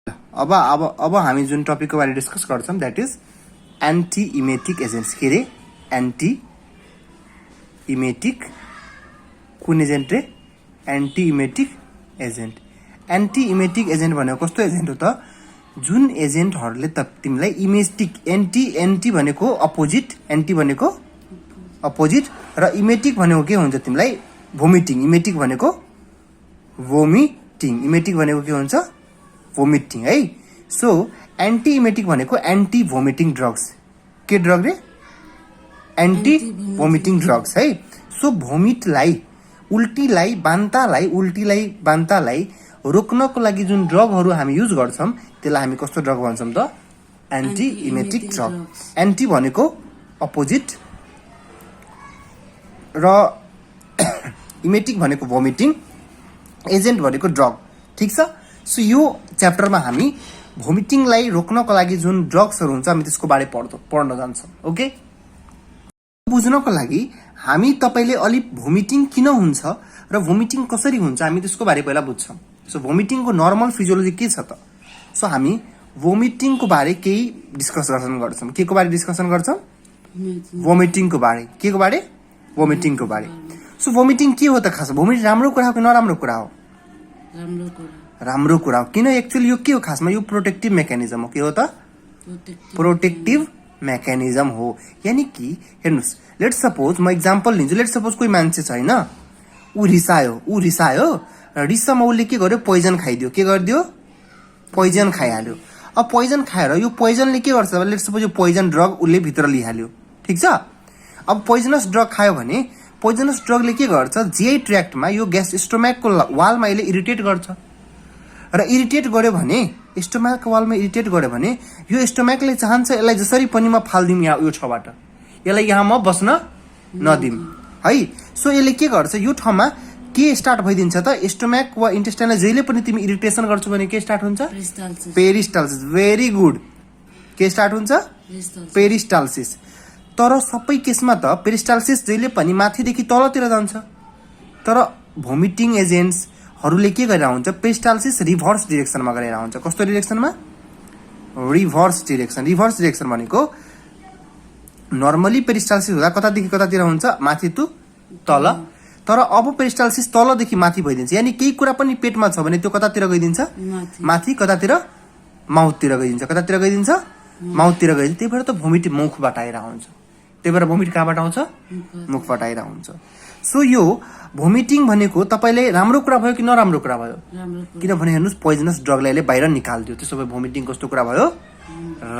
अब हामी जुन टपिकको बारे डिस्कस गर्छौं that is anti emetic agents. के रे एन्टी इमेटिक कुन एजेन्ट रे? Anti emetic agent. Anti emetic agent भनेको कस्तो एजेन्ट हो त? जुन एजेन्टहरुले त तिमीलाई इमेटिक एन्टी भनेको अपोजिट, एन्टी भनेको अपोजिट र इमेटिक भनेको के हुन्छ तिमीलाई? भोमिटिङ। इमेटिक भनेको भोमिटिङ, इमेटिक भनेको के हुन्छ? भोमिटिङ है। सो एन्टी इमेटिक भनेको एन्टी भोमिटिङ ड्रग्स। के ड्रग रे? एन्टी भोमिटिङ ड्रग्स है। सो भोमिटलाई, उल्टीलाई बान्तालाई रोक्नको लागि जुन ड्रगहरु हामी युज गर्छौं त्यसलाई हामी कस्तो ड्रग भन्छौं त? Anti emetic drug. एन्टी भनेको अपोजिट र इमेटिक भनेको भोमिटिङ, एजेन्ट भनेको ड्रग। ठीक छ। सो यो च्याप्टरमा हामी भोमिटिङलाई रोक्नको लागि जुन ड्रग्सहरु हुन्छ हामी त्यसको बारे पढ्न जान्छौं। ओके, बुझ्नको लागि हामी तपाईले अलि भोमिटिङ किन हुन्छ र भोमिटिङ कसरी हुन्छ हामी त्यसको बारे पहिला बुझ्छौं। सो भोमिटिङको नर्मल फिजियोलोजी के छ त? सो हामी भोमिटिङको बारे केही डिस्कसन गर्छौं। के को बारे डिस्कसन गर्छौं? भोमिटिङको बारे। के को बारे? भोमिटिङको बारे। सो भोमिटिङ के हो त खास? भोमिटिङ राम्रो कुरा हो कि नराम्रो कुरा हो? राम्रो कुरा हो। किन? एक्चुअली यो के हो खासमा? यो प्रोटेक्टिभ मेकानिजम हो। के हो त? प्रोटेक्टिभ मेकानिजम हो। यानी कि हेर्नुस्, लेट्स सपोज म एक्जाम्पल लिन्छु। लेट्स सपोज कोही मान्छे छैन, उ रिसायो र रिसामा उसले के गर्यो? पोइजन खाइदियो। के गरिदियो? पोइजन खाइहाल्यो। अब पोइजन खाएर यो पोइजनले के गर्छ? लेट्स सपोज यो पोइजन ड्रग उसले भित्र लिइहाल्यो। ठीक छ। अब पोइजनस ड्रग खायो भने पोइजनस ड्रगले के गर्छ? जीआई ट्र्याक्टमा यो ग्यास स्टोमकको वालमा यसले इरिटेट गर्छ र इरिटेट गर्यो भने स्टोमक वालमा इरिटेट गर्यो भने यो स्टोमकले चाहन्छ यसलाई जसरी पनि म फाल्दिम यहाँ यो ठाउँबाट, यसलाई यहाँ म बस्न नदिम है। सो यसले के गर्छ? यो ठाउँमा के स्टार्ट भइदिन्छ त? स्टोमक वा इन्टेस्टाइनलाई जहिले पनि तिमी इरिटेसन गर्छौ भने के स्टार्ट हुन्छ? पेरिस्टाल्सिस। Very good. के स्टार्ट हुन्छ? पेरिस्टाल्सिस। तर सबै केसमा त पेरिस्टाल्सिस जहिले पनि माथिदेखि तलतिर जान्छ। तर भोमिटिङ एजेन्ट्सहरुले के गरेर हुन्छ? पेरिस्टाल्सिस रिभर्स डिरेक्सनमा गरेर हुन्छ। कस्तो डिरेक्सनमा? Reverse direction. रिभर्स डिरेक्सन भनेको नर्मली पेरिस्टाल्सिस हुँदा कतादेखि कतातिर हुन्छ? माथि टु तल। तर अब पेरिस्टाल्सिस तलदेखि माथि भइदिन्छ। यानी केही कुरा पनि पेटमा छ भने त्यो कतातिर गइदिन्छ? माथि। कतातिर? माउथतिर गइदिन्छ। कतातिर गइदिन्छ? माउथतिर गइदिन्छ। त्यही भएर त भोमिट मुखबाट आएर आउँछ। त्यही भएर भोमिट कहाँबाट आउँछ? मुखबाट आएर आउँछ। सो यो भोमिटिङ भनेको तपाईले राम्रो कुरा भयो कि नराम्रो कुरा भयो? किनभने हेर्नुस्, पोइजनस ड्रगलाई यसले बाहिर निकाल्दियो। त्यसो भए भोमिटिङ कस्तो कुरा भयो?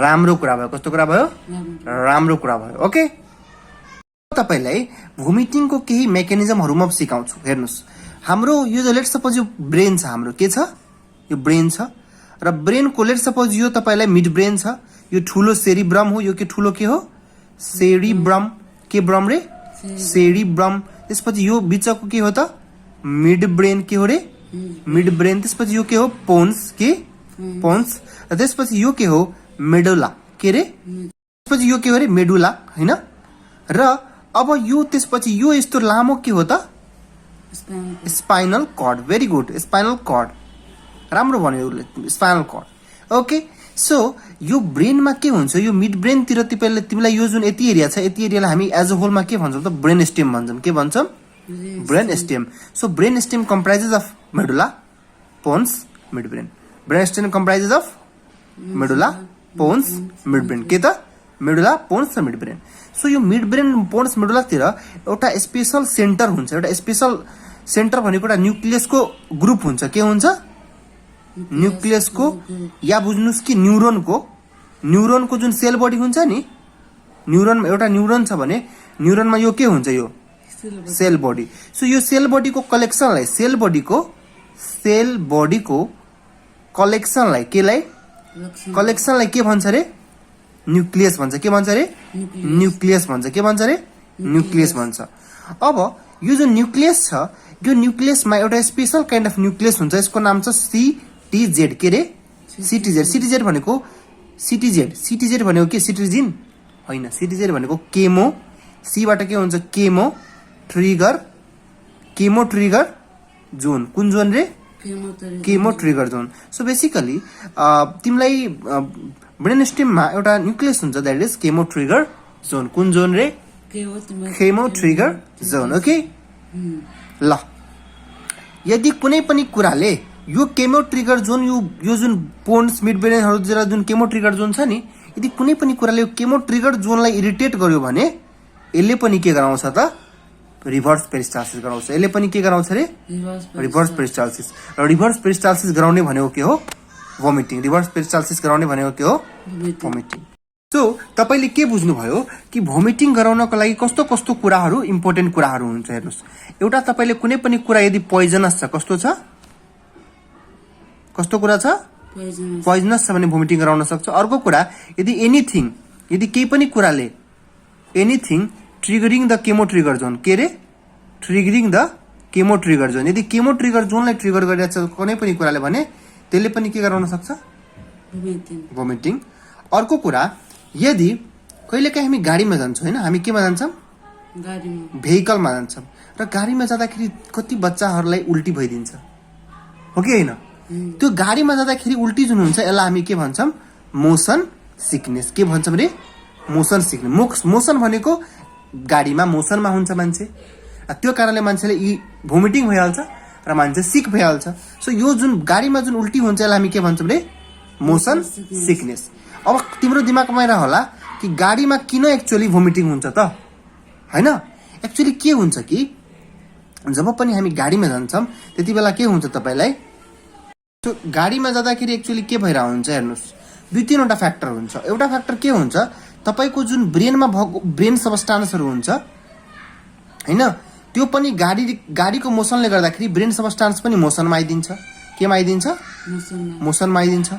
राम्रो कुरा भयो। कस्तो कुरा भयो? राम्रो कुरा भयो। ओके, तपाईलाई भोमिटिङको केही मेकानिजमहरु म सिकाउँछु। हेर्नुस्, हाम्रो यो लेट्स सपोज यो ब्रेन छ। हाम्रो के छ? यो ब्रेन छ र ब्रेनको लेट्स सपोज यो तपाईलाई मिड ब्रेन छ। यो ठुलो सेरिब्रम हो। यो के ठुलो के हो? सेरिब्रम। के ब्रम रे? सेरिब्रम। त्यसपछि यो बिचको के हो त? Mid brain. के हो रे? Mid brain. त्यसपछि यो के हो? पोन्स। के? पोन्स। र त्यसपछि यो के हो? मेडुला। के रे? त्यसपछि यो के हो रे? मेडुला हैन। र अब यो त्यसपछि यो यस्तो लामो के हो त? Spinal cord. Very good. Spinal cord. राम्रो भन्यो उसले, स्पाइनल कर्ड। ओके, सो यो ब्रेनमा के हुन्छ? यो मिड ब्रेन तिर तिमीलाई यो जुन यति एरिया छ, यति एरियालाई हामी एज अ होलमा के भन्छौं त? ब्रेन स्टेम भन्छौं। के भन्छौं? Brain stem. So brain stem comprises of medulla, pons, midbrain. Brain stem comprises of medulla, pons, midbrain. के त? मेडुला, पोन्स र मिड ब्रेन। सो यो मिड ब्रेन, पोन्स, मेडुला तिर एउटा स्पेशल सेन्टर हुन्छ। एउटा स्पेशल सेन्टर भनेको एउटा न्यूक्लियसको ग्रुप हुन्छ। के हुन्छ? न्यूक्लियसको, या बुझ्नुस् कि न्यूरोनको जुन सेल बडी हुन्छ नि, न्यूरोनमा एउटा न्यूरोन छ भने न्यूरोनमा यो के हुन्छ? यो सेल बडी। सो यो सेल बडीको कलेक्सनलाई, सेल बडीको कलेक्सनलाई केलाई? कलेक्सनलाई के भन्छ रे? न्यूक्लियस भन्छ। के भन्छ रे? न्यूक्लियस भन्छ। के भन्छ रे? न्यूक्लियस भन्छ। अब यो जुन न्यूक्लियस छ, यो न्यूक्लियसमा एउटा स्पेशल काइन्ड अफ न्यूक्लियस हुन्छ। यसको नाम छ सीटीजेड। के रे? सीटीजेड। सीटीजेड भनेको सीटीजेड भनेको के? सिट्रिजिन हैन। सीटीजेड भनेको केमो। सीबाट के हुन्छ? Chemo trigger John. कुन जोन रे? Chemo trigger John. So basically तिमीलाई ब्रेन स्टेममा एउटा न्युक्लियस हुन्छ, that is chemo trigger John. कुन जोन रे? Chemo trigger John. ओके ल, यदि कुनै पनि कुराले यो केमो ट्रिगर जोन, यो जुन पोन्स मिड ब्रेनहरुतिर जुन केमो ट्रिगर जोन छ नि, यदि कुनै पनि कुराले यो केमो ट्रिगर जोनलाई इरिटेट गर्यो भने यसले पनि के गराउँछ त? रिभर्स पेरिस्टाल्सिस गराउँछ। यसले पनि के गराउँछ रे? Reverse peristalsis. र रिभर्स पेरिस्टाल्सिस गराउने भनेको के हो? भोमिटिङ। रिभर्स पेरिस्टाल्सिस गराउने भनेको के हो? भोमिटिङ। सो तपाईले के बुझ्नुभयो कि भोमिटिङ गराउनको लागि कस्तो कस्तो कुराहरू इम्पोर्टेन्ट कुराहरू हुन्छ? हेर्नुस्, एउटा तपाईले कुनै पनि कुरा यदि पोइजनस छ, कस्तो छ? कस्तो कुरा छ? पोइजनस छ भने भोमिटिङ गराउन सक्छ। अर्को कुरा, यदि एनीथिङ, यदि केही पनि कुराले anything triggering the chemo trigger John, के रे? Triggering the chemo trigger John. यदि केमो ट्रिगर जोनलाई ट्रिगर गरिरहेछ कुनै पनि कुराले भने त्यसले पनि के गराउन सक्छ? भोमिटिङ। अर्को कुरा, यदि कहिलेकाहीँ हामी गाडीमा जान्छौँ हैन, हामी केमा जान्छौँ? भेहिकलमा जान्छौँ, र गाडीमा जाँदाखेरि कति बच्चाहरूलाई उल्टी भइदिन्छ, हो कि होइन? त्यो गाडीमा जाँदाखेरि उल्टी जुन हुन्छ यसलाई हामी के भन्छौँ? Motion sickness. के भन्छौँ रे? Motion sickness. मोसन भनेको गाडीमा मोसनमा हुन्छ मान्छे, त्यो कारणले मान्छेले भोमिटिङ भइहाल्छ र मान्छे सिक भइहाल्छ। सो यो जुन गाडीमा जुन उल्टी हुन्छ यसलाई हामी के भन्छौँ रे? Motion sickness. अब तिम्रो दिमागमा आइरह होला कि गाडीमा किन एक्चुअली भोमिटिङ हुन्छ त? हैन, एक्चुअली के हुन्छ कि जब पनि हामी गाडीमा जान्छौँ त्यति बेला के हुन्छ तपाईलाई? त्यो गाडीमा जाँदाखेरि एक्चुअली के भइरहेको हुन्छ? हेर्नुस्, दुई तीनवटा फ्याक्टर हुन्छ। एउटा फ्याक्टर के हुन्छ? तपाईको जुन ब्रेनमा भएको ब्रेन सबस्टान्सहरू हुन्छ हैन, त्यो पनि गाडीको मोसनले गर्दाखेरि ब्रेन सबस्टान्स पनि मोसनमा आइदिन्छ। केमा आइदिन्छ? मोसनमा आइदिन्छ।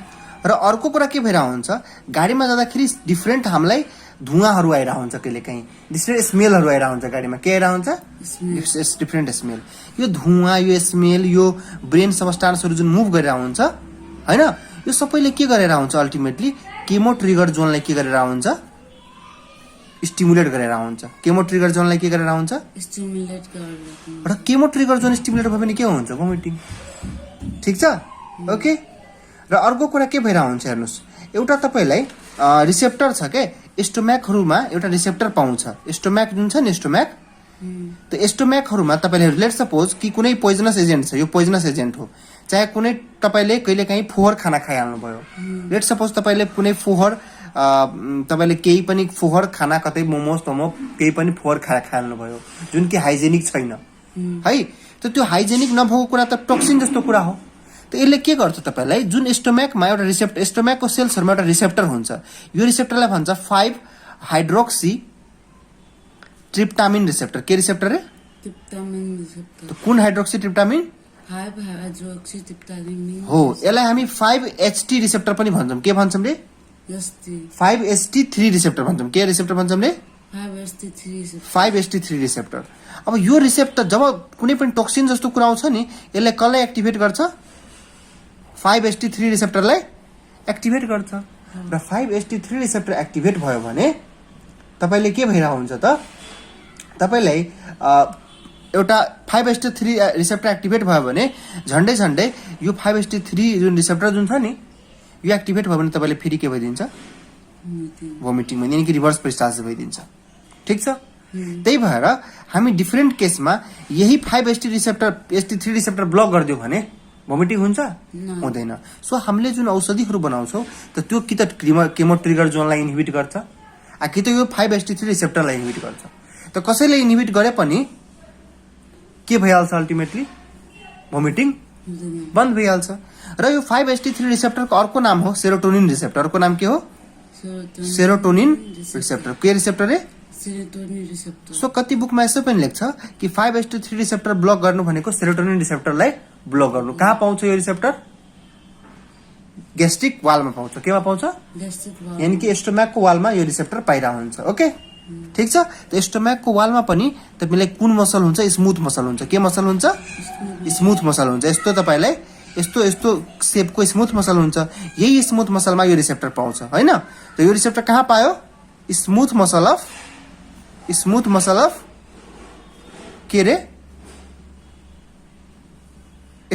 र अर्को कुरा के भइरहेको हुन्छ? गाडीमा जाँदाखेरि डिफ्रेन्ट हामीलाई धुवाहरू आइरहेको हुन्छ, कहिलेकाहीँ डिफ्रेन्ट स्मेलहरू आइरहेको हुन्छ गाडीमा। के आइरहेको हुन्छ? Different smell. यो धुवा, यो स्मेल, यो ब्रेन सबस्टान्सहरू जुन मुभ गरिरहेको हुन्छ हैन, यो सबैले के गरेर हुन्छ? अल्टिमेटली केमो ट्रिगर जोनलाई के गरेर हुन्छ? स्टिमुलेट गरेर हुन्छ। केमो ट्रिगर जोनलाई के गरेर हुन्छ? र केमो ट्रिगर जोन स्टिमुलेट भयो भने के हुन्छ? भोमिटिङ। ठिक छ? ओके। र अर्को कुरा के भइरहेको हुन्छ? हेर्नुस्, एउटा तपाईलाई रिसेप्टर छ के, स्टोम्याकहरुमा एउटा रिसेप्टर पाउँछ। स्टोम्याक जुन छ नि, स्टोम्याक, त्यो स्टोम्याकहरुमा तपाईले लेट सपोज कि कुनै पोइजनस एजेन्ट छ, यो पोइजनस एजेन्ट हो, चाहे कुनै तपाईले कहिलेकाहीँ फोहोर खाना खाइहाल्नु भयो, लेट सपोज तपाईले कुनै फोहोर तपाईले केही पनि फोहोर खाना, कतै मोमोस केही पनि फोहोर खाइहाल्नु भयो जुन कि हाइजेनिक छैन है, त त्यो हाइजेनिक नभएको कुरा त टोक्सिन जस्तो कुरा हो। त यसले के गर्छ तपाईलाई? जुन स्टोम्याकमा एउटा रिसेप्टर, स्टोम्याकको सेल्सहरुमा एउटा रिसेप्टर हुन्छ, यो रिसेप्टरलाई भन्छ 5 हाइड्रोक्सी ट्रिप्टामिन रिसेप्टर। के रिसेप्टर रे? Tryptamine receptor. त कुन हाइड्रोक्सी ट्रिप्टामिन? 5 हाइड्रोक्सी ट्रिप्टामिन हो। यसलाई हामी 5HT रिसेप्टर पनि भन्छौं। के भन्छौं रे? 5HT3 receptor भन्छौं। के रिसेप्टर भन्छौं रे? 5HT3 receptor. अब यो रिसेप्टर जब कुनै पनि टोक्सिन जस्तो कुरा आउँछ नि, यसले कसलाई एक्टिभेट गर्छ? 5HT3 रिसेप्टरलाई एक्टिभेट गर्छ। र 5HT3 रिसेप्टर एक्टिभेट भयो भने तपाईले के भइरहेको हुन्छ त? तपाईलाई एउटा 5HT3 रिसेप्टर एक्टिभेट भयो भने झन्डै झन्डै यो 5HT3 जुन रिसेप्टर जुन छ नि, यो एक्टिभेट भयो भने तपाईले फेरि के भइदिन्छ? भोमिटिङ भइदिन्छ, यानी कि रिभर्स पेरिस्टाल्सिस भइदिन्छ। ठीक छ? त्यही भएर हामी डिफरेन्ट केसमा यही 5HT3 रिसेप्टर ब्लक गरिदियो भने भोमिटिङ हुन्छ? हुँदैन। सो हामीले जुन औषधिहरू बनाउँछौँ त त्यो कि त केमो ट्रिगर जोनलाई इन्हिबिट गर्छ, कि त यो 5HT3 रिसेप्टरलाई इन्हिबिट गर्छ। त कसैले इन्हिबिट गरे पनि के भइहाल्छ? अल्टिमेटली भोमिटिङ बन्द भइहाल्छ। र यो 5HT3 रिसेप्टरको अर्को नाम हो सेरोटोनिन रिसेप्टर। अर्को नाम के हो? Serotonin receptor. के रिसेप्टर रे? Serotonin receptor. सो कति बुकमा यसो पनि लेख्छ कि 5HT3 रिसेप्टर ब्लक गर्नु भनेको सेरोटोनिन रिसेप्टरलाई ब्लक गर्नु। कहाँ पाउँछ यो रिसेप्टर? ग्यास्ट्रिक वालमा पाउँछ। केमा पाउँछ? ग्यास्ट्रिक वाल, यानी कि स्टोम्याकको वालमा यो रिसेप्टर पाइरहेको हुन्छ। ओके, ठीक छ? त स्टोम्याकको वालमा पनि तपाईलाई कुन मसल हुन्छ? स्मुथ मसल हुन्छ। के मसल हुन्छ? स्मुथ मसल हुन्छ। यस्तो तपाईलाई यस्तो शेपको स्मुथ मसल हुन्छ। यही स्मुथ मसलमा यो रिसेप्टर पाउँछ, हैन? त यो रिसेप्टर कहाँ पायो? स्मुथ मसल अफ के रे?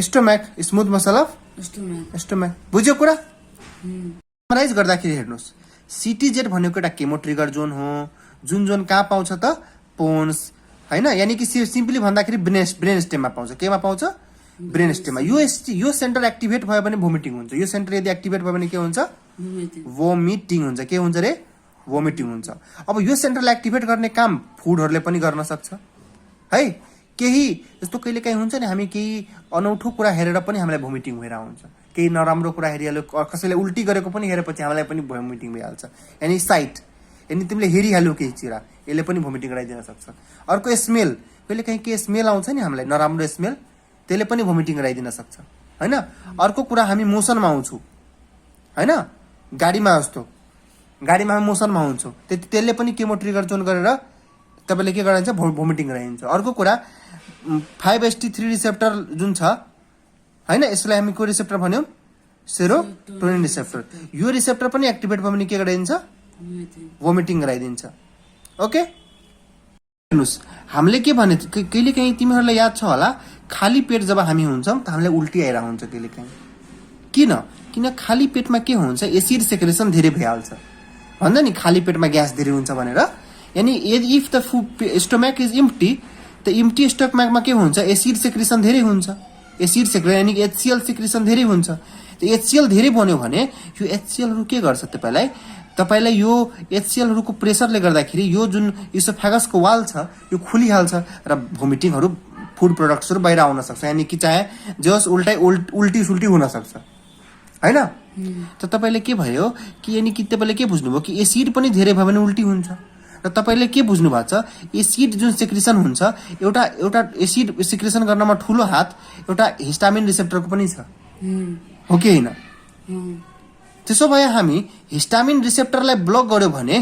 स्टोम्याक स्मुथ मसल अफ स्टोम्याक स्टोम्याक बुझ्यो कुरा समराइज गर्दाखेरि हेर्नुहोस् सिटीजेड भनेको एउटा केमो ट्रिगर जोन हो जुन जोन कहाँ पाउँछ त पोन्स हैन यानी कि सिम्पली भन्दाखेरि ब्रेन स्टेममा पाउँछ केमा पाउँछ ब्रेन स्टेममा यो सेन्टर एक्टिभेट भयो भने भोमिटिङ हुन्छ यो सेन्टर यदि एक्टिभेट भयो भने के हुन्छ भोमिटिङ हुन्छ के हुन्छ रे भोमिटिङ हुन्छ अब यो सेन्टरलाई एक्टिभेट गर्ने काम फुडहरूले पनि गर्न सक्छ है केही जस्तो कहिले काहीँ हुन्छ नि हामी केही अनौठो कुरा हेरेर पनि हामीलाई भोमिटिङ भएर हुन्छ केही नराम्रो कुरा हेरिहाल्यो कसैले उल्टी गरेको पनि हेरेपछि हामीलाई पनि भोमिटिङ भइहाल्छ यानी साइट यानी तिमीले हेरिहाल्यो केही चिरा यसले पनि भोमिटिङ गराइदिन सक्छ अर्को स्मेल कहिले काहीँ के स्मेल आउँछ नि हामीलाई नराम्रो स्मेल त्यसले पनि भोमिटिङ गराइदिन सक्छ हैन अर्को कुरा हामी मोसनमा आउँछौँ हैन गाडीमा जस्तो गाडीमा हामी मोसनमा हुन्छौँ त्यसले पनि केमो ट्रिगर जोन गरेर तपाईँले के गराइन्छ भोमिटिङ गराइन्छ अर्को कुरा 5HT3 रिसेप्टर जुन छ हैन यसलाई हामी को रिसेप्टर भन्यौँ सेरोटोनिन रिसेप्टर यो रिसेप्टर पनि एक्टिभेट भयो भने के गराइदिन्छ भोमिटिङ गराइदिन्छ ओके हेर्नुहोस् हामीले के भने कहिले काहीँ तिमीहरूलाई याद छ होला खाली पेट जब हामी हुन्छौँ त हामीलाई उल्टी आइरहेको हुन्छ कहिले काहीँ किन खाली पेटमा के हुन्छ एसिड सेक्रेसन धेरै भइहाल्छ भन्दा नि खाली पेटमा ग्यास धेरै हुन्छ भनेर यानी if the stomach is empty त इम्प्टी स्टोमकमा के हुन्छ एसिड सेक्रेसन धेरै हुन्छ एसिड सेक्रेसन यानी HCl सेक्रेसन धेरै हुन्छ त HCl धेरै बन्यो भने यो HClहरू के गर्छ तपाईलाई यो HClहरूको प्रेसरले गर्दाखेरि यो जुन इसोफेगसको वाल छ यो खुलिहाल्छ र भोमिटिङहरू फुड प्रोडक्ट्सहरू बाहिर आउन सक्छ यानी कि चाहे जस उल्टी सुल्टी हुन सक्छ हैन त तपाईले के भयो कि यानी कि तपाईले के बुझ्नुभयो कि एसिड पनि धेरै भयो भने उल्टी हुन्छ र तपाईले के बुझ्नु भएको छ एसिड जुन सेक्रेसन हुन्छ एउटा एसिड सेक्रेसन गर्नमा ठूलो हात एउटा हिस्टामिन रिसेप्टरको पनि छ हो कि हैन त्यसो भए हामी हिस्टामिन रिसेप्टरलाई ब्लक गर्यो भने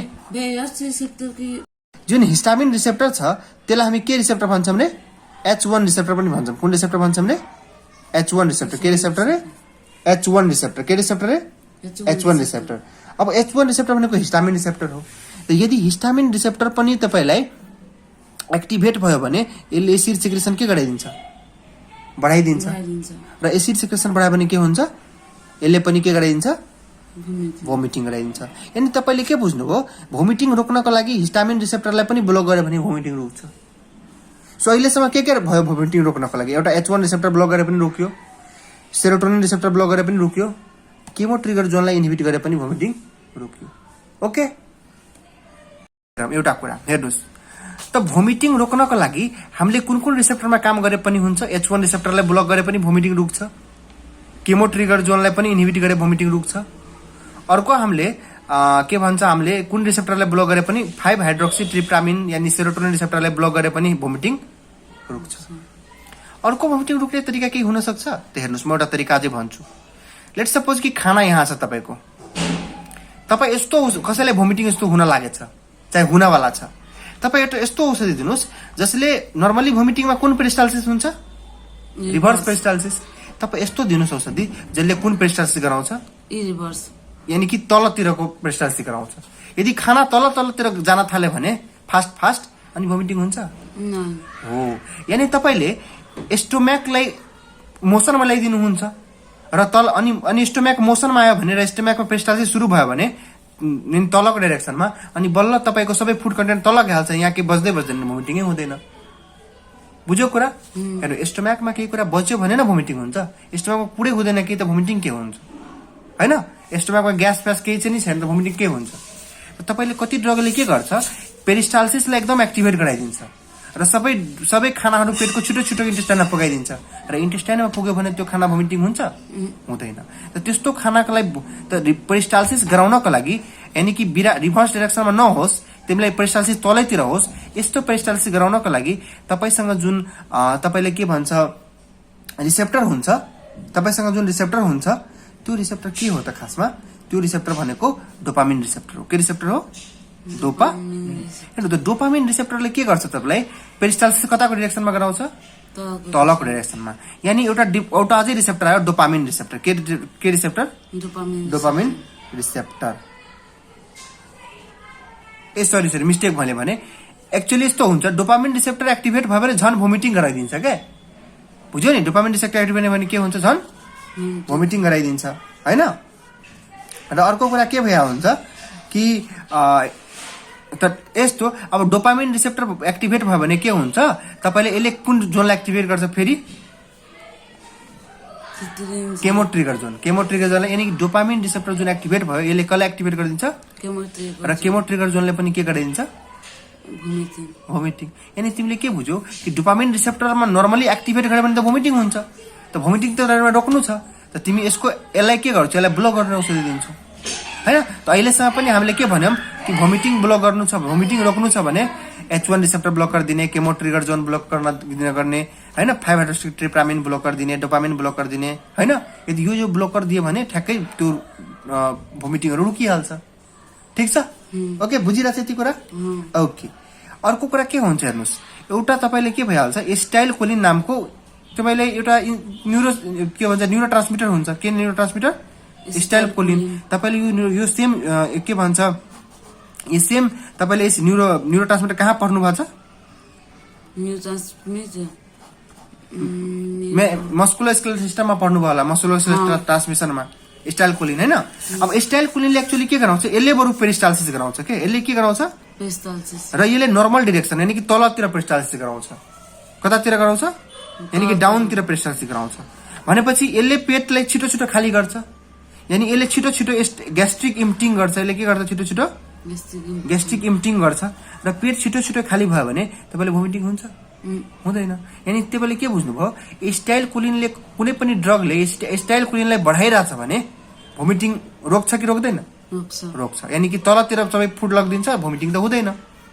जुन हिस्टामिन रिसेप्टर छ त्यसलाई हामी के रिसेप्टर भन्छौँ रे H1 रिसेप्टर पनि भन्छौँ कुन रिसेप्टर भन्छौँ रे H1 रिसेप्टर के रिसेप्टर रे H1 रिसेप्टर के रिसेप्टर रे H1 रिसेप्टर अब H1 रिसेप्टर भनेको हिस्टामिन रिसेप्टर हो त यदि हिस्टामिन रिसेप्टर पनि तपाईलाई एक्टिभेट भयो भने यसले एसिड सेक्रेसन के गराइदिन्छ बढाइदिन्छ र एसिड सेक्रेसन बढायो भने के हुन्छ यसले पनि के गराइदिन्छ भोमिटिङ गराइदिन्छ यानी तपाईले के बुझ्नुभयो भोमिटिङ रोक्नको लागि हिस्टामिन रिसेप्टरलाई पनि ब्लक गर्यो भने भोमिटिङ रोक्छ सो अहिलेसम्म के भयो भोमिटिङ रोक्नको लागि एउटा H1 रिसेप्टर ब्लक गरे पनि रोक्यो सेरोटोनिन रिसेप्टर ब्लक गरे पनि रोक्यो केमो ट्रिगर जोनलाई इन्हिबिट गरे पनि भोमिटिङ रोक्यो ओके एउटा कुरा हेर्नुस् त भोमिटिङ रोक्नको लागि हामीले कुन रिसेप्टरमा काम गरे पनि हुन्छ H1 रिसेप्टरलाई ब्लक गरे पनि भोमिटिङ रुक्छ केमो ट्रिगर जोनलाई पनि इन्हिबिट गरे भोमिटिङ रुक्छ अर्को हामीले के भन्छ हामीले कुन रिसेप्टरलाई ब्लक गरे पनि 5 हाइड्रोक्सी ट्रिप्टामिन यानी सेरोटोनिन रिसेप्टरलाई ब्लक गरे पनि भोमिटिङ रुक्छ अर्को भोमिटिङ रुक्ने तरिका के हुन सक्छ त हेर्नुस् म एउटा तरिका अझै भन्छु लेट्स सपोज कि खाना यहाँ छ तपाईको तपाई यस्तो कसैलाई भोमिटिङ यस्तो हुन लागेछ चाहे हुनवाला छ तपाई एउटा यस्तो औषधि दिनुस् जसले नर्मली भोमिटिङमा कुन पेरिस्टाल्सिस हुन्छ रिभर्स पेरिस्टाल्सिस तपाई यस्तो दिनुस् औषधि जसले कुन पेरिस्टाल्सिस गराउँछ रिभर्स यानी कि तलतिरको पेरिस्टाल्सिस गराउँछ यदि खाना तलतिर जान थाल्यो भने फास्ट अनि भोमिटिङ हुन्छ हो यानी तपाईले स्टोमकलाई मोसनमा ल्याइदिनुहुन्छ र अनि स्टोमक मोसनमा आयो भने र स्टोमकमा पेरिस्टाल्सिस सुरु भयो भने तलको डाइरेक्सनमा अनि बल्ल तपाईको सबै फुड कन्टेन्ट तल हाल्छ यहाँ के बज्दै भोमिटिङै हुँदैन बुझ्यो कुरा हेर्नु स्टोमकमा केही कुरा बच्यो भने न भोमिटिङ हुन्छ स्टोमकमा पुरै हुँदैन कि त भोमिटिङ के हुन्छ हैन स्टोमकमा ग्यास फ्यास केही चाहिँ नि छैन त भोमिटिङ के हुन्छ तपाईले कति ड्रगले के गर्छ पेरिस्टाल्सिसलाई एकदम एक्टिभेट गराइदिन्छ र सबै खानाहरू पेटको छिटो इन्टेस्टाइनमा पुगाइदिन्छ र इन्टेस्टाइनमा पुग्यो भने त्यो खाना भोमिटिङ हुन्छ हुँदैन त त्यस्तो खानाको लागि त पेरिस्टाल्सिस गराउनको लागि यानी कि रिभर्स डाइरेक्सनमा नहोस् तिमीलाई पेरिस्टाल्सिस तलैतिर होस् यस्तो पेरिस्टाल्सिस गराउनको लागि तपाईसँग जुन तपाईले के भन्छ रिसेप्टर हुन्छ तपाईसँग जुन रिसेप्टर हुन्छ त्यो रिसेप्टर के हो त खासमा त्यो रिसेप्टर भनेको डोपामिन रिसेप्टर हो के रिसेप्टर हो डोपामिन रिसेप्टरले के गर्छ तपाईलाई पेरिस्टाल्सिस कताको डाइरेक्सनमा गराउँछ तलको डाइरेक्सनमा यानी एउटा अझै रिसेप्टर आयो डोपामिन रिसेप्टर के receptor dopamine receptor sorry mistake भने एक्चुअली यस्तो हुन्छ डोपामिन रिसेप्टर एक्टिभेट भयो भने झन् भोमिटिङ गराइदिन्छ क्या बुझ्यो नि डोपामिन रिसेप्टर एक्टिभेट भने के हुन्छ झन् भोमिटिङ गराइदिन्छ हैन। र अर्को कुरा के भइया हुन्छ कि त यस्तो अब डोपामिन रिसेप्टर एक्टिभेट भयो भने के हुन्छ तपाईले यसले कुन जोनलाई एक्टिभेट गर्छ फेरि केमो ट्रिगर जोनलाई यानी कि डोपामिन रिसेप्टर जुन एक्टिभेट भयो यसले कसलाई एक्टिभेट गरिदिन्छ र केमो ट्रिगर जोनले पनि के गराइदिन्छ भोमिटिङ। यानी तिमीले के बुझ्यौ कि डोपामिन रिसेप्टरमा नर्मली एक्टिभेट गर्यो भने त भोमिटिङ हुन्छ त भोमिटिङ त रोक्नु छ त तिमी यसलाई के गर्छौ यसलाई ब्लक गर्ने औषधि दिन्छौ हैन। त अहिलेसम्म पनि हामीले के भन्यौं कि भोमिटिङ ब्लक गर्नु छ भोमिटिङ रोक्नु छ भने H1 रिसेप्टर ब्लकर दिने केमो ट्रिगर जोन ब्लक गर्ने हैन 5-हाइड्रोक्सीट्रिप्टामिन ब्लकर दिने डोपामिन ब्लकर दिने हैन। यदि यो ब्लकर दियो भने ठ्याक्कै त्यो भोमिटिङहरु रुकिहाल्छ ठीक छ ओके बुझिरा छ यति कुरा ओके। अर्को कुरा के हुन्छ हेर्नुस् एउटा तपाईले के भइहाल्छ एस्टाइल कोलिन नामको तपाईले एउटा न्यूरोट्रान्समिटर हुन्छ के न्यूरोट्रान्समिटर एस्टाइल कोलिन तपाईले यो सेम के भन्छ यो सेम तपाईले यस न्यूरोट्रान्समिटर कहाँ पढ्नु भएको छ मस्कुलोस्केलेटल सिस्टममा पढ्नु भयो होला मस्कुलोस्केलेटल ट्रान्समिसनमा एस्टाइल कोलिन हैन। अब एस्टाइल कोलिनले एक्चुअली के गराउँछ यसले बरु पेरिस्टाल्सिस गराउँछ के यसले के गराउँछ र यसले नर्मल डाइरेक्सन यानी कि तलतिर पेरिस्टाल्सिस गराउँछ कतातिर गराउँछ यानी कि डाउनतिर पेरिस्टाल्सिस गराउँछ भनेपछि यसले पेटलाई छिटो छिटो खाली गर्छ यानी यसले छिटो छिटो ग्यास्ट्रिक इम्प्टिङ गर्छ यसले के गर्छ छिटो छिटो ग्यास्ट्रिक इम्प्टिङ गर्छ र पेट छिटो छिटो खाली भयो भने तपाईले भोमिटिङ हुन्छ हुँदैन। यानी तपाईले के बुझ्नुभयो एस्टाइल कोलिनले कुनै पनि ड्रगले एस्टाइल कोलिनलाई बढाइराछ भने भोमिटिङ रोक्छ कि रोक्दैन रोक्छ यानी कि तलतिर सबै फुड लगिदिन्छ भोमिटिङ त हुँदैन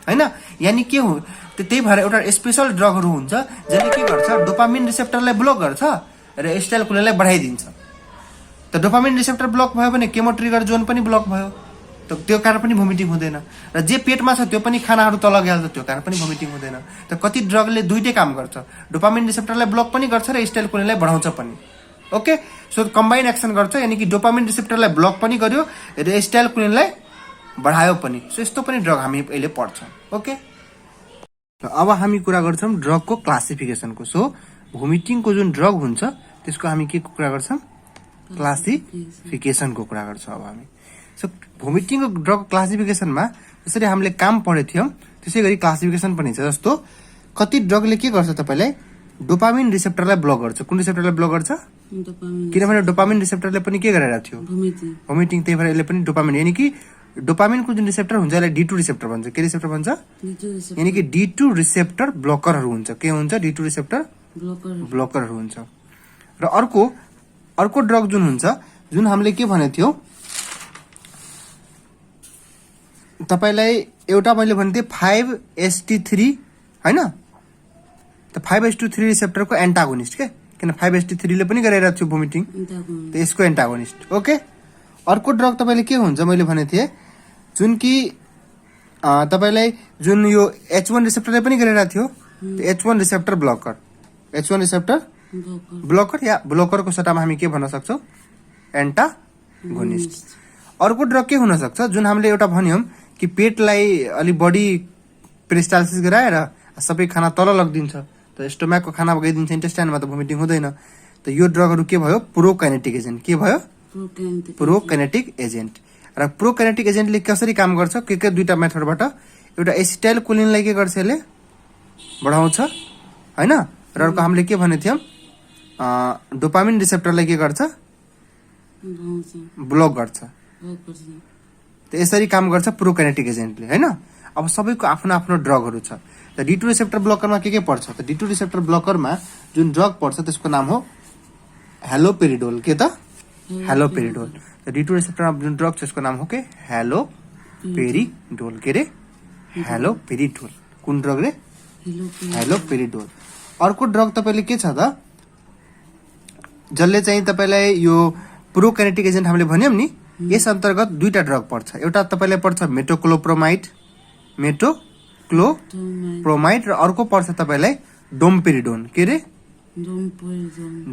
हैन। यानी के हो त्यही भएर एउटा स्पेशल ड्रगहरु हुन्छ जसले के गर्छ डोपामिन रिसेप्टरलाई ब्लक गर्छ र एस्टाइल कोलिनलाई बढाइदिन्छ। त डोपामिन रिसेप्टर ब्लक भयो भने केमो ट्रिगर जोन पनि ब्लक भयो त त्यो कारण पनि भोमिटिङ हुँदैन र जे पेटमा छ त्यो पनि खानाहरु तल गइहाल्छ त्यो कारण पनि भोमिटिङ हुँदैन। त कति ड्रगले दुईटै काम गर्छ डोपामिन रिसेप्टरलाई ब्लक पनि गर्छ र एस्टाइल कोलिनलाई बढाउँछ पनि ओके। सो कम्बाइन एक्सन गर्छ यानी कि डोपामिन रिसेप्टरलाई ब्लक पनि गर्यो र एस्टाइल कोलिनलाई बढायो पनि। सो यस्तो पनि ड्रग हामी अहिले पढ्छौं ओके। अब हामी कुरा गर्छौं ड्रगको क्लासिफिकेसनको। सो भोमिटिङको जुन ड्रग हुन्छ त्यसको हामी के कुरा गर्छौं क्लासिफिकेसनको कुरा गर्छौं अब हामी। सो भोमिटिङको ड्रग क्लासिफिकेसनमा जसरी हामीले काम पढेको थियौं त्यसैगरी क्लासिफिकेसन पनि छ। जस्तो कति ड्रगले के गर्छ तपाईलाई डोपामिन रिसेप्टरलाई ब्लक गर्छ कुन रिसेप्टरलाई ब्लक गर्छ किनभने डोपामिन रिसेप्टरले पनि के गरेर थियो भोमिटिङ त्यही भएर यसले पनि डोपामिन यानी कि डोपामिनको जुन रिसेप्टर हुन्छ यसलाई D2 रिसेप्टर भन्छ के रिसेप्टर भन्छ यानी कि D2 रिसेप्टर ब्लकरहरु हुन्छ के हुन्छ D2 रिसेप्टर ब्लकरहरु हुन्छ। र अर्को ड्रग जुन हुन्छ जुन हामीले के भनेको थियौ तपाईलाई एउटा मैले भन्थे 5-HT3 हैन त 5-HT3 रिसेप्टरको एन्टागोनिस्ट के किन 5-HT3 ले पनि गरिरहेको थियो भोमिटिङ त यसको एन्टागोनिस्ट ओके। अर्को ड्रग तपाईले के हुन्छ मैले भनेको थिए जुन कि तपाईलाई जुन यो H1 रिसेप्टरले पनि गरिरहेको थियो H1 रिसेप्टर ब्लकर या ब्लकरको सट्टामा हामी के भन्न सक्छौं एन्टागोनिस्ट। अर्को ड्रग के हुन सक्छ जुन हामीले एउटा भन्यौं कि पेटलाई अलि बढी पेरिस्टाल्सिस गराएर सबै खाना तल लगिदिन्छ त स्टोमकको खाना गइदिन्छ इन्टेस्टाइनमा त भोमिटिङ हुँदैन। त यो ड्रगहरु के भयो प्रोकाइनेटिक एजेन्ट के भयो प्रोकाइनेटिक एजेन्ट। र प्रोकाइनेटिक एजेन्टले कसरी काम गर्छ के दुईटा मेथडबाट एउटा एसिटाइल कोलिनलाई के गर्छ यसले बढाउँछ हैन र अर्को हामीले के भनेको थियौं डोपामिन रिसेप्टरलाई के गर्छ ब्लक गर्छ त यसरी काम गर्छ प्रोकाइनेटिक एजेन्टले हैन। अब सबैको आफ्नो आफ्नो ड्रगहरु छ। त D2 रिसेप्टर ब्लकरमा के पर्छ त D2 रिसेप्टर ब्लकरमा जुन ड्रग पर्छ त्यसको नाम हो हेलोपेरिडोल के त हेलोपेरिडोल। त D2 रिसेप्टरमा जुन ड्रग छ त्यसको नाम हो के हेलोपेरिडोल के रे हेलोपेरिडोल कुन ड्रग रे हेलोपेरिडोल। अर्को ड्रग तपाईले के छ त जसले चाहिँ तपाईलाई यो प्रोकाइनेटिक एजेन्ट हामीले भन्यौं नि यस अन्तर्गत दुईटा ड्रग पर्छ एउटा तपाईलाई पर्छ मेटोक्लोप्रोमाइड र अर्को पर्छ तपाईलाई डोमपेरिडोन के रे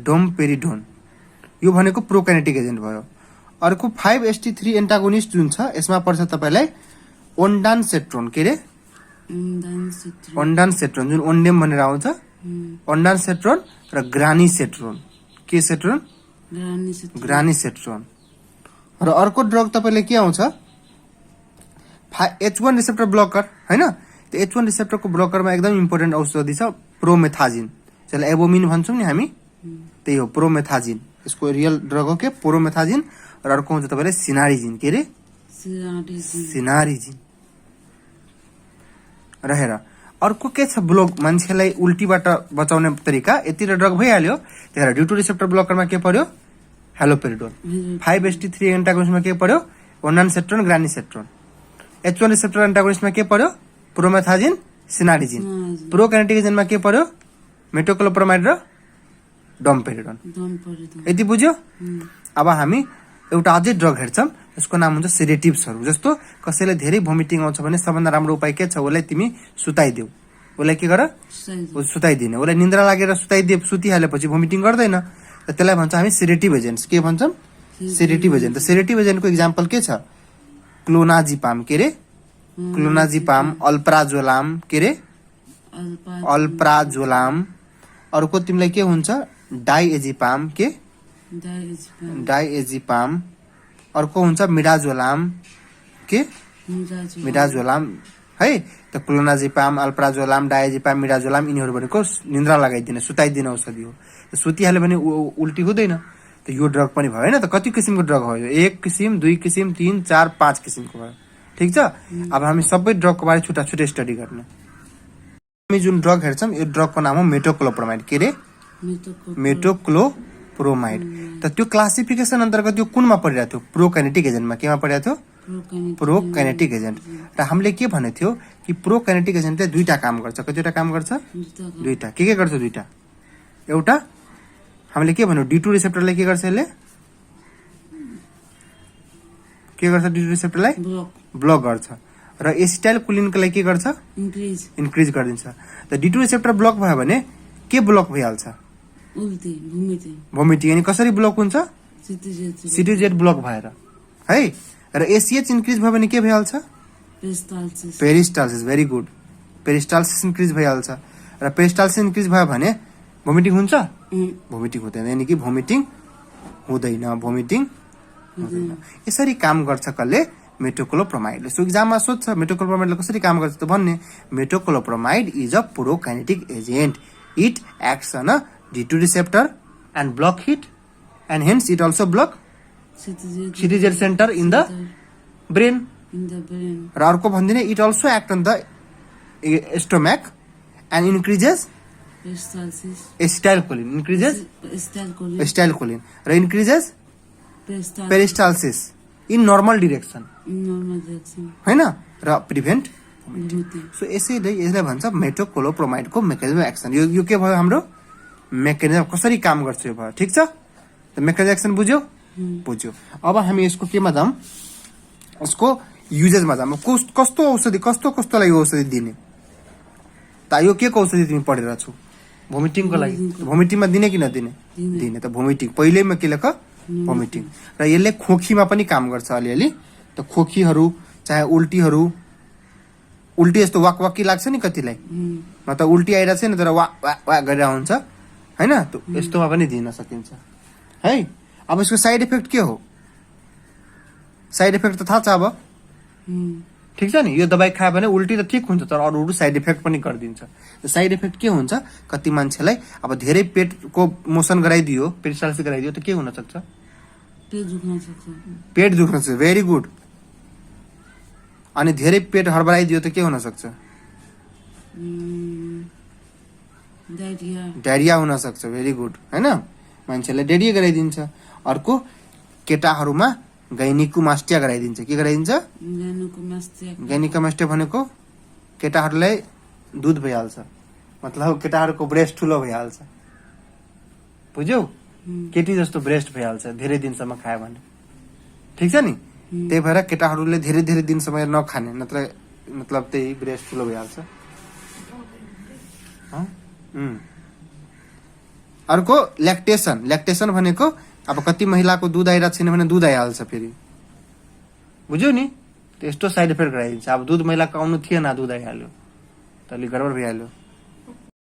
डोमपेरिडोन यो भनेको प्रोकाइनेटिक एजेन्ट भयो। अर्को 5-HT3 एन्टागोनिस्ट जुन छ यसमा पर्छ तपाईलाई ओन्डानसेट्रोन के रे ओन्डानसेट्रोन जुन ओन्डेम भनेर आउँछ ओन्डानसेट्रोन र ग्रानीसेट्रोन। के सेट्रोन? ग्रानीसेट्रोन। र अर्को ड्रग तपाईले के आउँछ? H1 रिसेप्टर ब्लकर हैन? त्यो H1 रिसेप्टरको ब्लकरमा एकदम इम्पोर्टेन्ट औषधि छ प्रोमेथाजिन, जसलाई एबोमिन भन्छौं नि हामी, त्यही हो प्रोमेथाजिन। यसको रियल ड्रग हो के प्रोमेथाजिन। र अर्को हुन्छ तपाईले सिनारिजिन। के रे? सिनारिजिन। रहेर अर्को के छ ब्लक मान्छेलाई उल्टीबाट बचाउने तरिका? यति ड्रग भइहाल्यो। त्यही ड्यू टू रिसेप्टर ब्लकरमा के पर्यो? हेलोपेरिडोन। 5-HT3 एन्टागोनिस्टमा के पर्यो? ओन्डानसेट्रोन, ग्रानीसेट्रोन। H1 रिसेप्टर एन्टागोनिस्टमा के पर्यो? प्रोमेथाजिन, सिनारिजिन। प्रोकाइनेटिक एजेन्टमा के पर्यो? मेटोक्लोप्रोमाइड र डोमपेरिडोन। यति बुझ्यो? अब हामी एउटा अझै ड्रग हेर्छौं, यसको नाम हुन्छ सेडेटिभ्सहरु। जस्तो कसैले धेरै भोमिटिङ आउँछ भने सबभन्दा राम्रो उपाय के छ? उसलाई तिमी सुताइदेऊ। उसलाई के गर? सुताइदिने। उसलाई निन्द्रा लागेर सुतिहालेपछि भोमिटिङ गर्दैन, त्यसलाई भन्छ हामी सेडेटिभ एजेन्ट्स। के भन्छौं? Sedative agent. सेडेटिभ एजेन्टको एक्जाम्पल के छ? क्लोनाजिपाम। के रे? क्लोनाजिपाम, अल्प्राजोलाम। के रे? अल्प्राजोलाम। अर्को तिमीलाई के हुन्छ? डाइएजिपाम। के? डाइएजिपाम। अर्को हुन्छ मिडाजोलाम। के? मिडाजोलाम है। त क्लोनाजिपाम, अल्प्राजोलाम, डाइएजिपाम, मिडाजोलाम यिनीहरु भनेको निन्द्रा लगाइदिने, सुताइदिने औषधि हो। सुतिहाल्यो भने उल्टी हुँदैन। त यो ड्रग पनि भयो हैन त? कति किसिमको ड्रग हो यो? 1 किसिम, 2 किसिम, 3, 4, 5 किसिमको भयो। ठीक छ? अब हामी सबै ड्रगको बारे छुट्टा छुट्टै स्टडी गर्ने। हामी जुन ड्रग हेर्छौं यो ड्रगको नाम हो मेटोक्लोप्रोमाइड। के रे? मेटोक्लोप्रोमाइड। त त्यो क्लासिफिकेसन अन्तर्गत यो कुनमा परिरहेको थियो? प्रोकाइनेटिक एजेन्टमा। केमा परिरहेको थियो? Prokinetic agent. र हामीले के भने थियो कि प्रोकाइनेटिक एजेन्टले दुईटा काम गर्छ। कतिवटा काम गर्छ? दुईटा। के गर्छ दुईटा? एउटा हामीले के भन्यो? D2 रिसेप्टरलाई के गर्छ? यसले के गर्छ? D2 रिसेप्टरलाई ब्लक गर्छ। र एसिटाइलकोलिनलाई के गर्छ? इन्क्रिज गरिदिन्छ। त D2 रिसेप्टर ब्लक भयो भने के ब्लक भइहाल्छ? भोमिटिङ। अनि कसरी ब्लक हुन्छ? सिटीजेड ब्लक भएर है। र एसीएच इन्क्रिज भयो भने के भइहाल्छ? Peristalsis. Very good. Peristalsis increase भइहाल्छ। र पेरिस्टाल्सिस इन्क्रिज भयो भने भोमिटिङ हुन्छ? भोमिटिङ हुँदैन। यानी कि भोमिटिङ हुँदैन। भोमिटिङ हुँदैन। यसरी काम गर्छ कसले? मेटोक्लोप्रोमाइडले। सो एक्जाममा सोध्छ मेटोक्लोप्रोमाइडले कसरी काम गर्छ त भन्ने। Metoclopramide is a prokinetic agent. It acts on a D2 receptor and block it, and hence it also block CTZ center in the brain. र अर्को भनिदिने it also act on the stomach and increases acetylcholine. Increases acetylcholine. र increases peristalsis in normal direction. हैन? र prevent so यसले भन्छ मेटोक्लोप्रोमाइडको mechanism action. यो के भयो? हाम्रो मेकानिजम कसरी काम गर्छ यो भयो। ठीक छ? त मेकानिजम एक्सन बुझ्यो? बुझ्यो। अब हामी यसको केमा जाम? यसको युजेसमा जाम। कस्तो औषधि कस्तोलाई यो औषधि दिने? त यो के को औषधि तिमी पढेर छौ? भोमिटिङको लागि। भोमिटिङमा दिने कि नदिने? दिने। त भोमिटिङ पहिलेमा के लेख? भोमिटिङ। र यसले खोकीमा पनि काम गर्छ अलिअलि। त खोकीहरु चाहे उल्टीहरु, उल्टी यस्तो वाकवाकी लाग्छ नि कतिलाई, म त उल्टी आइरा छैन तर वा वा गरेर हुन्छ हैन? त यस्तोमा पनि दिन सकिन्छ है। अब यसको साइड इफेक्ट के हो? साइड इफेक्ट त थाहा छ अब। ठीक छ नि? यो दबाई खायो भने उल्टी त ठीक हुन्छ तर अरू साइड इफेक्ट पनि गरिदिन्छ। साइड इफेक्ट के हुन्छ? कति मान्छेलाई अब धेरै पेटको मोसन गराइदियो, पेरिस्टाल्सिस गराइदियो त के हुन सक्छ? पेट दुख्न सक्छ। Very good. अनि धेरै पेट हडबडाइदियो त के हुन सक्छ? डायरिया हुन सक्छ। Very good. हैन? मान्छेलाई डायरिया गराइदिन्छ। अर्को केटाहरुमा गाइनिकोमास्टिया गराइदिन्छ। के गराइदिन्छ? गाइनिकोमास्टिया भनेको केटाहरुलाई दूध भइहाल्छ, मतलब केटाहरुको ब्रेस्ट ठुलो भइहाल्छ। बुझ्यौ? केटी जस्तो ब्रेस्ट भइहाल्छ धेरै दिनसम्म खायो भने। ठीक छ नि? त्यही भएर केटाहरुले धेरै धेरै दिनसम्म नखाने, नत्र मतलब त्यही ब्रेस्ट ठुलो भइहाल्छ। अर्को ल्याक्टेसन। ल्याक्टेसन भनेको अब कति महिलाको दूध आइरहेको छैन भने दूध आइहाल्छ फेरि। बुझ्यौ नि? त्यस्तो साइड इफेक्ट गराइदिन्छ। अब दूध महिलाको आउनु थिएन, दूध आइहाल्यो त अलि गडबड भइहाल्यो।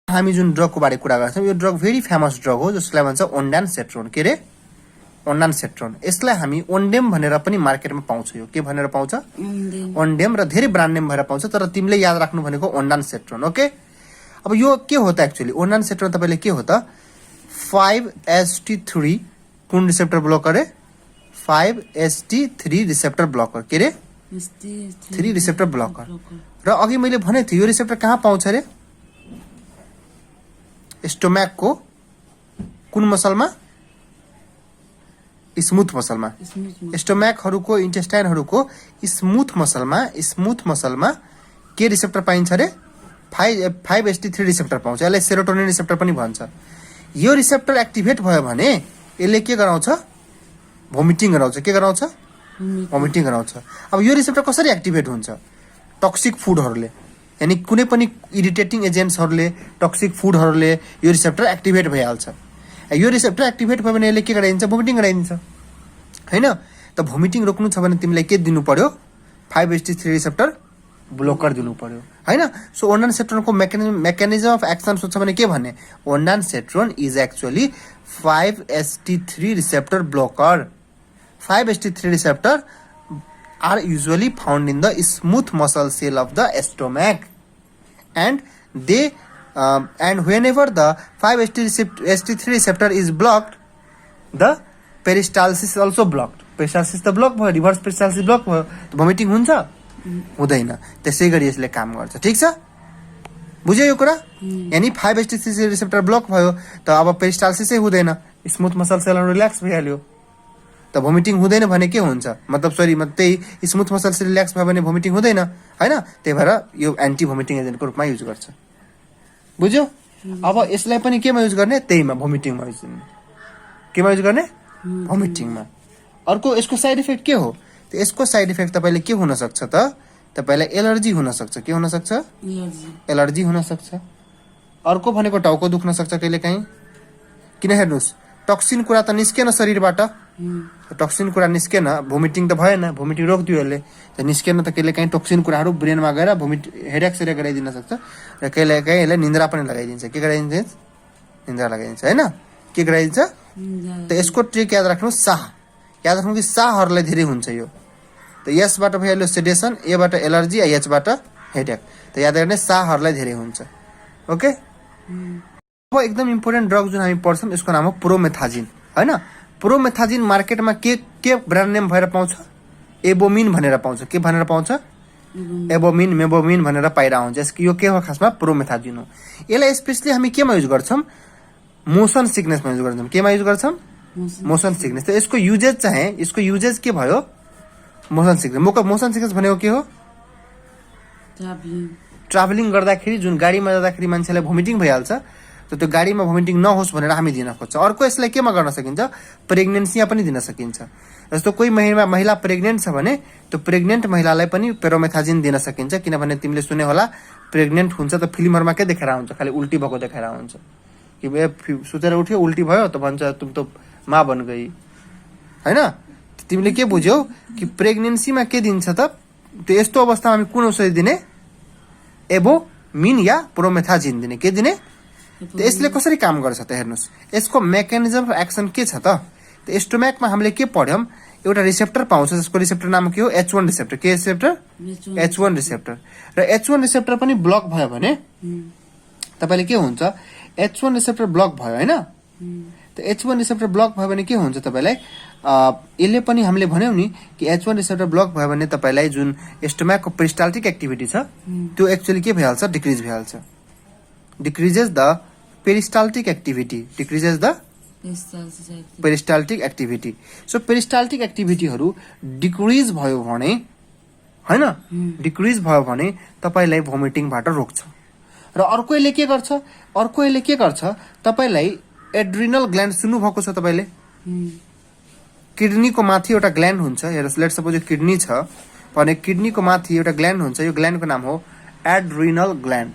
हामी जुन ड्रगको बारे कुरा गर्छौँ यो ड्रग भेरी फेमस ड्रग हो जसलाई भन्छ ओन्डानसेट्रोन। के रे? ओन्डानसेट्रोन। यसलाई हामी ओन्डेम भनेर पनि मार्केटमा पाउँछ। यो के भनेर पाउँछ? ओन्डेम। र धेरै ब्रान्ड नेम भएर पाउँछ, तर तिमीले याद राख्नु भनेको ओन्डानसेट्रोन। ओके, अब यो के हो त एक्चुअली? ओन्डानसेट्रोन तपाईले के हो त? 5-HT3 कुन रिसेप्टर ब्लकर रे? 5-HT3 receptor blocker. के रे? 3 रिसेप्टर ब्लकर। र अघि मैले भने थिएँ यो रिसेप्टर कहाँ पाउँछ रे? स्टोमैक को कुन मसलमा? स्मूथ मसलमा। स्टोमैकहरुको इन्टेस्टाइनहरुको स्मूथ मसलमा के रिसेप्टर पाइन्छ रे? 5-HT3 रिसेप्टर पाउँछ। यसलाई सेरोटोनिन रिसेप्टर पनि भन्छ। यो रिसेप्टर एक्टिभेट भयो भने यसले के गराउँछ? भोमिटिङ गराउँछ। के गराउँछ? भोमिटिङ गराउँछ। अब यो रिसेप्टर कसरी एक्टिभेट हुन्छ? टक्सिक फूडहरुले, यानी कुनै पनि इरिटेटिङ एजेन्ट्सहरुले, टक्सिक फूडहरुले यो रिसेप्टर एक्टिभेट भइहाल्छ। यो रिसेप्टर एक्टिभेट भयो भने यसले के गराइदिन्छ? भोमिटिङ गराइदिन्छ हैन? त भोमिटिङ रोक्नु छ भने तिमीलाई के दिनु पर्यो? 5-HT3 रिसेप्टर ब्लकर दिनु पर्यो हैन? सो ओन्डानसेट्रोनको मेकानिजम अफ एक्सन सोध्छ भने के भन्ने? Ondansetron is actually 5-HT3 receptor blocker. 5-HT3 receptor are usually found in the smooth muscle cell of the stomach, and they and whenever the 5-HT3 receptor is blocked, the peristalsis is also blocked. Peristalsis त block भयो, reverse peristalsis block भयो, त vomiting हुन्छ? हुँदैन। त्यसै गरी यसले काम गर्छ। ठीक छ? बुझ्यो यो कुरा? यानी 5-HT3 रिसेप्टर ब्लक भयो त अब पेरिस्टाल्सिसै हुँदैन, स्मूथ मसल सेलहरु रिल्याक्स भइहाल्यो, त भोमिटिङ हुँदैन भने के हुन्छ? मतलब त्यही स्मूथ मसल सेल रिल्याक्स भयो भने भोमिटिङ हुँदैन हैन? त्यही भएर यो एन्टी भोमिटिङ एजेन्टको रूपमा युज गर्छ। बुझ्यो? अब यसलाई पनि केमा युज गर्ने? त्यहीमा, भोमिटिङमा युज गर्ने। केमा युज गर्ने? भोमिटिङमा। अर्को यसको साइड इफेक्ट के हो? त यसको साइड इफेक्ट तपाईले के हुन सक्छ त? तपाईलाई एलर्जी हुन सक्छ। के हुन सक्छ? एलर्जी हुन सक्छ। अर्को भनेको टाउको दुख्न सक्छ कहिलेकाहीँ। किन हेर्नुस्, टक्सिन कुरा त निस्केन शरीरबाट, टक्सिन कुरा निस्केन, भोमिटिङ त भएन, भोमिटिङ रोकिदियो यसले, त निस्केन त कहिलेकाहीँ टक्सिन कुराहरू ब्रेनमा गएर हेडेक सेडेक गराइदिन सक्छ, र कहिलेकाहीँ यसले निन्द्रा पनि लगाइदिन्छ। के गराइदिन्छ? निन्द्रा लगाइदिन्छ हैन? के गराइदिन्छ? त यसको ट्रिक याद राख्नु, साह याद राख्नु कि साहहरूलाई धेरै हुन्छ यो। त यसबाट भइहाल्यो सेडेसन, एबाट एलर्जी, एचबाट हेडेक। त याद गर्ने साहहरूलाई धेरै हुन्छ। ओके, अब एकदम इम्पोर्टेन्ट ड्रग जुन हामी पढ्छौँ यसको नाम हो प्रोमेथाजिन हैन? प्रोमेथाजिन मार्केटमा के ब्रान्ड नेम भएर पाउँछ? एबोमिन भनेर पाउँछ। के भनेर पाउँछ? एबोमिन, मेबोमिन भनेर पाइरा हुन्छ। यो के हो? खासमा प्रोमेथाजिन हो। यसलाई स्पेशली हामी केमा युज गर्छौँ? मोसन सिकनेसमा युज गर्छौँ। केमा युज गर्छौँ? Motion sickness. त यसको युजेज के भयो? Motion sickness. मोसन सिकनेस भनेको के हो? ट्राभलिङ गर्दाखेरि जुन गाडीमा जाँदाखेरि मान्छेलाई भोमिटिङ भइहाल्छ, त त्यो गाडीमा भोमिटिङ नहोस् भनेर हामी दिन खोज्छ। अर्को यसलाई केमा गर्न सकिन्छ? प्रेग्नेन्सीमा पनि दिन सकिन्छ। जस्तो कोही महिला प्रेग्नेन्ट छ भने त्यो प्रेग्नेन्ट महिलालाई पनि प्रोमेथाजिन दिन सकिन्छ। किनभने तिमीले सुने होला प्रेग्नेन्ट हुन्छ त फिल्महरुमा के देखाएर हुन्छ? खाली उल्टी भएको देखाएर हुन्छ कि सुतेर उठ्यो उल्टी भयो त भन्छ तुम त माँ बन गई हैन? तिमीले के बुझ्यौ कि प्रेग्नेन्सीमा के दिन्छ त? त्यो यस्तो अवस्थामा हामी कुन औषधि दिने? एबोमिन या प्रोमेथाजिन दिने। के दिने? त यसले कसरी काम गर्छ त हेर्नुस्, यसको मेकानिजम अफ एक्सन के छ त? त स्टोमैकमा हामीले के पढ्यौं? एउटा रिसेप्टर पाउँछ जसको रिसेप्टर नाम के हो? H1 receptor. के रिसेप्टर? H1 receptor. र H1 रिसेप्टर पनि ब्लक भयो भने तपाईले के हुन्छ? H1 रिसेप्टर ब्लक भयो हैन? त H1 रिसेप्टर ब्लक भयो भने के हुन्छ तपाईलाई? यसले पनि हामीले भन्यौ नि कि H1 रिसेप्टर ब्लक भयो भने तपाईलाई जुन स्टोमैकको पेरिस्टाल्टिक एक्टिभिटी छ त्यो एक्चुअली के भइहाल्छ? डिक्रिज भइहाल्छ। Decreases the peristaltic activity. Decreases the peristaltic activity. So peristaltic activity हरु डिक्रिज भयो भने हैन? डिक्रिज भयो भने तपाईलाई भोमिटिङ बाट रोक्छ। र अर्को यसले के गर्छ? तपाईलाई एड्रिनल ग्ल्यान्ड सुन्नु भएको छ तपाईले? किडनीको माथि एउटा ग्ल्यान्ड हुन्छ। हेर्नुस्, लेट्स सपोज यो किडनी छ भने किडनीको माथि एउटा ग्ल्यान्ड हुन्छ। यो ग्ल्यान्डको नाम हो एड्रिनल ग्ल्यान्ड।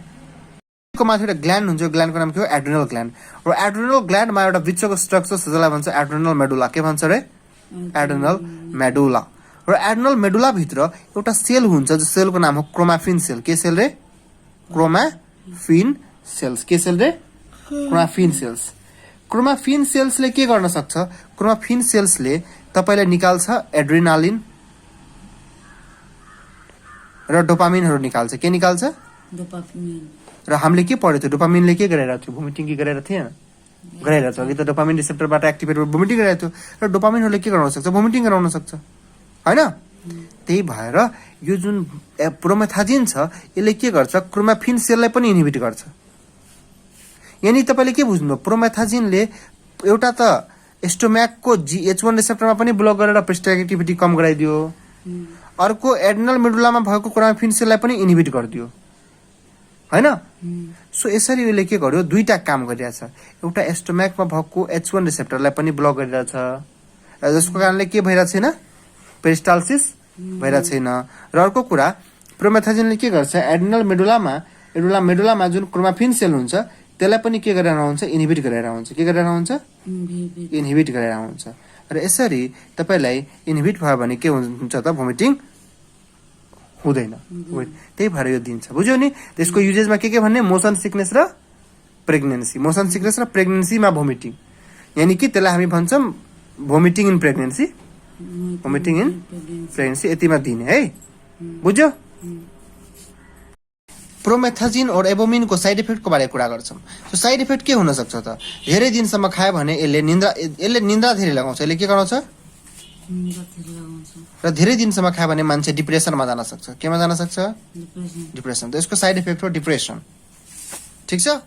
को माथि एउटा ग्ल्यान्ड हुन्छ। यो ग्ल्यान्डको नाम के हो? Adrenal gland. र एड्रिनल ग्ल्यान्डमा एउटा बिचको स्ट्रक्चर छ जसलाई भन्छ एड्रिनल मेडुला। के भन्छ रे? Adrenal medulla. र एड्रिनल मेडुला भित्र एउटा सेल हुन्छ जो सेलको नाम हो क्रोमाफिन सेल। के सेल रे? क्रोमाफिन सेल्स के सेल रे क्रोमाफिन सेल्स क्रोमाफिन सेल्सले के गर्न सक्छ क्रोमाफिन सेल्सले तपाईलाई निकाल्छ एड्रिनालिन र डोपामिनहरु निकाल्छ के निकाल्छ डोपामिन र हामीले के पढ्यो त डोपामिनले के गरिरहेको थियो भोमिटिङ के गरिरहेको थिएन गरिरहेको छ कि त डोपामिन रिसेप्टरबाट एक्टिभेट भएर भोमिटिङ गरिरहेको थियो र डोपामिनहरुले के गराउन सक्छ भोमिटिङ गराउन सक्छ हैन त्यही भएर यो जुन प्रोमेथाजिन छ यसले के गर्छ क्रोमाफिन सेललाई पनि इन्हिबिट गर्छ यानी तपाईले के बुझ्नु प्रोमेथाजिनले एउटा त स्टोम्याकको H1 रिसेप्टरमा पनि ब्लक गरेर पेस्टिक एक्टिभिटी कम गराइदियो अर्को एड्रिनल मेडुलामा भएको क्रोमाफिन सेललाई पनि इन्हिबिट गरिदियो हैन सो यसरी यसले के गर्यो दुईटा काम गरिरहेछ एउटा स्टोम्याकमा भएको H1 रिसेप्टरलाई पनि ब्लक गरिरहेछ जसको कारणले के भइरहेछ छैन पेरिस्टाल्सिस भइरहेछ छैन र अर्को कुरा प्रोमेथाजिनले के गर्छ एड्रिनल मेडुलामा जुन क्रोमाफिन सेल हुन्छ त्यसलाई पनि के गरेर हुन्छ इन्हिबिट गरेर हुन्छ के गरेर हुन्छ इन्हिबिट गरेर हुन्छ र यसरी तपाईलाई इन्हिबिट भयो भने के हुन्छ त भोमिटिङ हुँदैन त्यही भएर यो दिन्छ बुझ्यौ नि त्यसको युजेसमा के भन्ने मोसन सिकनेस र प्रेग्नेन्सीमा भोमिटिङ यानी कि त्यसलाई हामी भन्छौं भोमिटिङ इन प्रेग्नेन्सी यतिमा दिने है बुझ्यौ प्रोमेथाजिन और एबोमिनको साइड इफेक्टको बारे कुरा गर्छौं सो साइड इफेक्ट के हुन सक्छ त धेरै दिनसम्म खायो भने यसले निन्द्रा धेरै लगाउँछ यसले के गराउँछ र धेरै दिनसम्म खायो भने मान्छे डिप्रेसनमा जान सक्छ केमा जान सक्छ डिप्रेसन त यसको साइड इफेक्ट हो डिप्रेसन ठीक छ